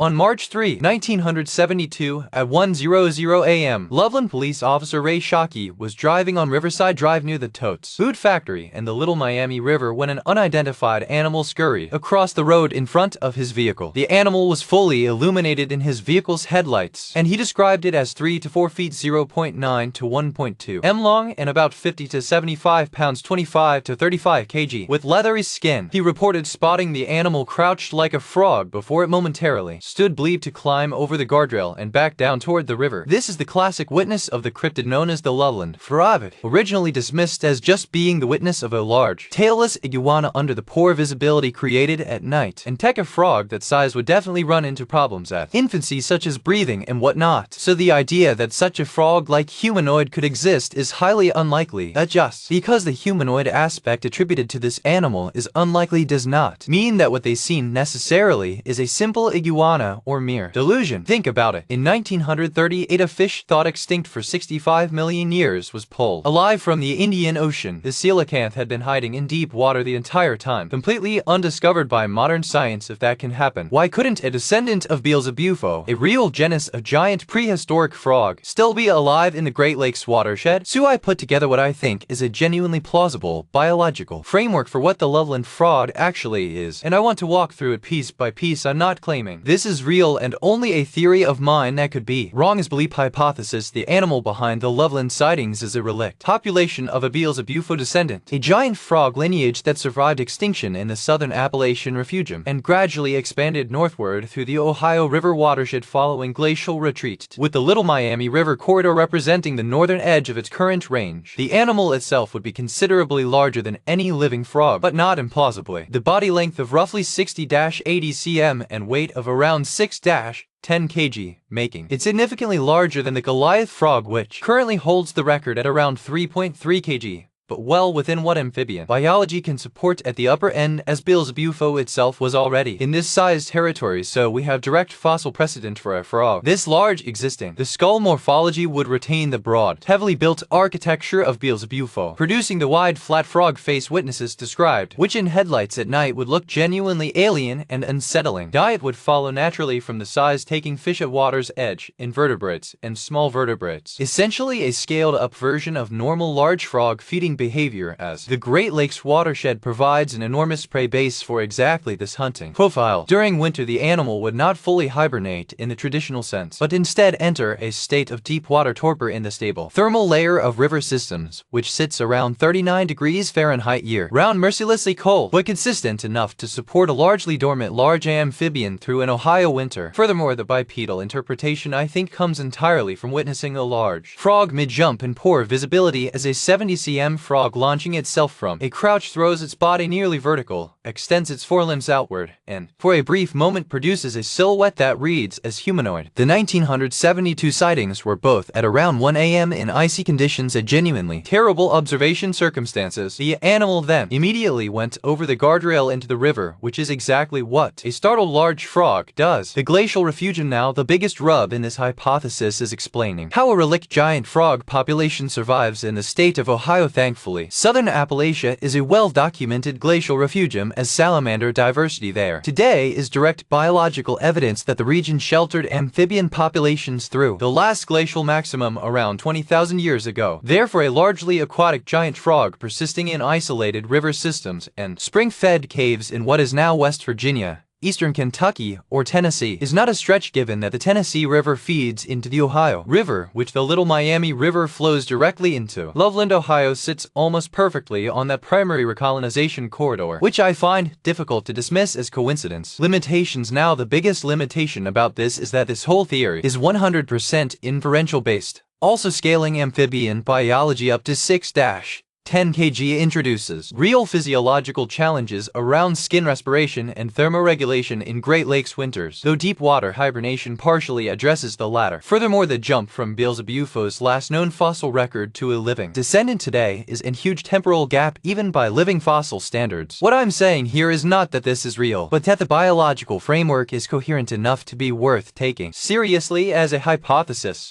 On March 3, 1972, at 1:00 a.m., Loveland police officer Ray Shockey was driving on Riverside Drive near the Totes food factory and the Little Miami River when an unidentified animal scurried across the road in front of his vehicle. The animal was fully illuminated in his vehicle's headlights, and he described it as 3 to 4 feet 0.9 to 1.2 m long and about 50 to 75 pounds 25 to 35 kg with leathery skin. He reported spotting the animal crouched like a frog before it momentarily stood believed to climb over the guardrail and back down toward the river. This is the classic witness of the cryptid known as the Loveland Frog, originally dismissed as just being the witness of a large, tailless iguana under the poor visibility created at night. And a frog that size would definitely run into problems at infancy, such as breathing and whatnot. So the idea that such a frog-like humanoid could exist is highly unlikely. That just because the humanoid aspect attributed to this animal is unlikely does not mean that what they seen necessarily is a simple iguana or mere delusion. Think about it. In 1938, a fish thought extinct for 65 million years was pulled alive from the Indian Ocean. The coelacanth had been hiding in deep water the entire time, completely undiscovered by modern science. If that can happen, why couldn't a descendant of Beelzebufo, a real genus of giant prehistoric frog, still be alive in the Great Lakes watershed? So I put together what I think is a genuinely plausible biological framework for what the Loveland Frog actually is, and I want to walk through it piece by piece. I'm not claiming this is real and only a theory of mine that could be wrong. As belief hypothesis, the animal behind the Loveland sightings is a relict population of a Beelzebufo descendant, a giant frog lineage that survived extinction in the southern Appalachian refugium and gradually expanded northward through the Ohio River watershed following glacial retreat, with the Little Miami River corridor representing the northern edge of its current range. The animal itself would be considerably larger than any living frog, but not implausibly. The body length of roughly 60-80 cm and weight of around 6-10 kg, making it significantly larger than the Goliath frog, which currently holds the record at around 3.3 kg. But well within what amphibian biology can support at the upper end, as Beelzebufo itself was already in this size territory, so we have direct fossil precedent for a frog this large existing. The skull morphology would retain the broad, heavily built architecture of Beelzebufo, producing the wide flat frog face witnesses described, which in headlights at night would look genuinely alien and unsettling. Diet would follow naturally from the size, taking fish at water's edge, invertebrates, and small vertebrates. Essentially a scaled up version of normal large frog feeding behavior, as the Great Lakes watershed provides an enormous prey base for exactly this hunting profile. During winter, the animal would not fully hibernate in the traditional sense, but instead enter a state of deep water torpor in the stable thermal layer of river systems, which sits around 39 degrees Fahrenheit year-round, mercilessly cold, but consistent enough to support a largely dormant large amphibian through an Ohio winter. Furthermore, the bipedal interpretation I think comes entirely from witnessing a large frog mid-jump in poor visibility as a 70 cm frog launching itself from a crouch throws its body nearly vertical, extends its forelimbs outward, and for a brief moment produces a silhouette that reads as humanoid. The 1972 sightings were both at around 1 a.m. in icy conditions at genuinely terrible observation circumstances. The animal then immediately went over the guardrail into the river, which is exactly what a startled large frog does. The glacial refugium, now the biggest rub in this hypothesis, is explaining how a relict giant frog population survives in the state of Ohio. Thankfully, southern Appalachia is a well-documented glacial refugium, as salamander diversity there today is direct biological evidence that the region sheltered amphibian populations through the last glacial maximum around 20,000 years ago. Therefore, a largely aquatic giant frog persisting in isolated river systems and spring-fed caves in what is now West Virginia, Eastern Kentucky, or Tennessee is not a stretch, given that the Tennessee River feeds into the Ohio River, which the Little Miami River flows directly into. Loveland, Ohio sits almost perfectly on that primary recolonization corridor, which I find difficult to dismiss as coincidence. Limitations. Now, the biggest limitation about this is that this whole theory is 100% inferential based. Also, scaling amphibian biology up to 6-10 kg introduces real physiological challenges around skin respiration and thermoregulation in Great Lakes winters, though deep water hibernation partially addresses the latter. Furthermore, the jump from Beelzebufo's last known fossil record to a living descendant today is a huge temporal gap even by living fossil standards. What I'm saying here is not that this is real, but that the biological framework is coherent enough to be worth taking seriously as a hypothesis.